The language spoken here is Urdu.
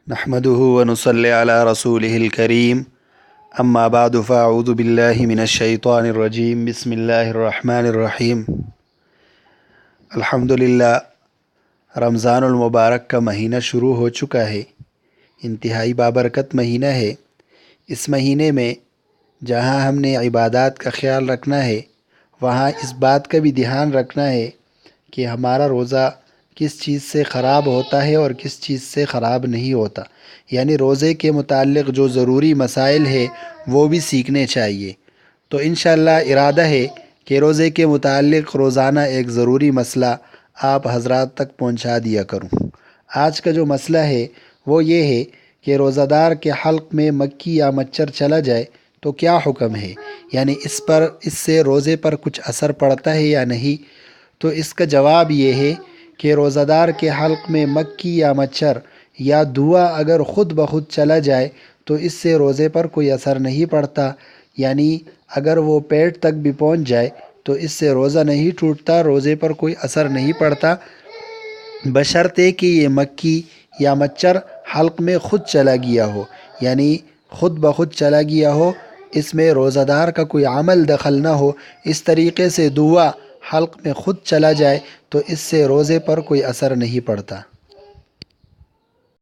نحمده ونصلي على رسوله الكريم اما بعد فاعوذ بالله من الشیطان الرجیم بسم اللہ الرحمن الرحیم۔ الحمدللہ، رمضان المبارک کا مہینہ شروع ہو چکا ہے۔ انتہائی بابرکت مہینہ ہے۔ اس مہینے میں جہاں ہم نے عبادات کا خیال رکھنا ہے، وہاں اس بات کا بھی دھیان رکھنا ہے کہ ہمارا روزہ کس چیز سے خراب ہوتا ہے اور کس چیز سے خراب نہیں ہوتا، یعنی روزے کے متعلق جو ضروری مسائل ہے وہ بھی سیکھنے چاہیے۔ تو انشاءاللہ ارادہ ہے کہ روزے کے متعلق روزانہ ایک ضروری مسئلہ آپ حضرات تک پہنچا دیا کروں۔ آج کا جو مسئلہ ہے وہ یہ ہے کہ روزہ دار کے حلق میں مکھی یا مچھر چلا جائے تو کیا حکم ہے، یعنی اس سے روزے پر کچھ اثر پڑتا ہے یا نہیں۔ تو اس کا جواب یہ ہے کہ روزہ دار کے حلق میں مکھی یا مچھر یا دوا اگر خود بخود چلا جائے تو اس سے روزے پر کوئی اثر نہیں پڑتا، یعنی اگر وہ پیٹ تک بھی پہنچ جائے تو اس سے روزہ نہیں ٹوٹتا، روزے پر کوئی اثر نہیں پڑتا، بشرطے کہ یہ مکھی یا مچھر حلق میں خود چلا گیا ہو، یعنی خود بخود چلا گیا ہو، اس میں روزہ دار کا کوئی عمل دخل نہ ہو۔ اس طریقے سے دوا حلق میں خود چلا جائے تو اس سے روزے پر کوئی اثر نہیں پڑتا۔